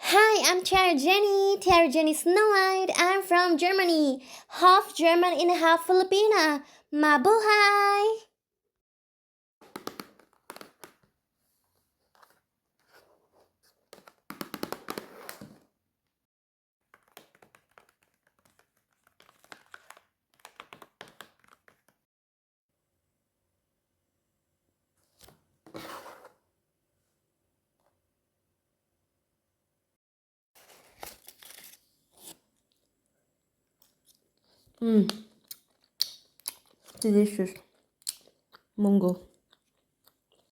Hi, I'm Tiara Jenny Snowwhite. I'm from Germany. Half German and half Filipina. Mabuhay! Delicious. Mungo.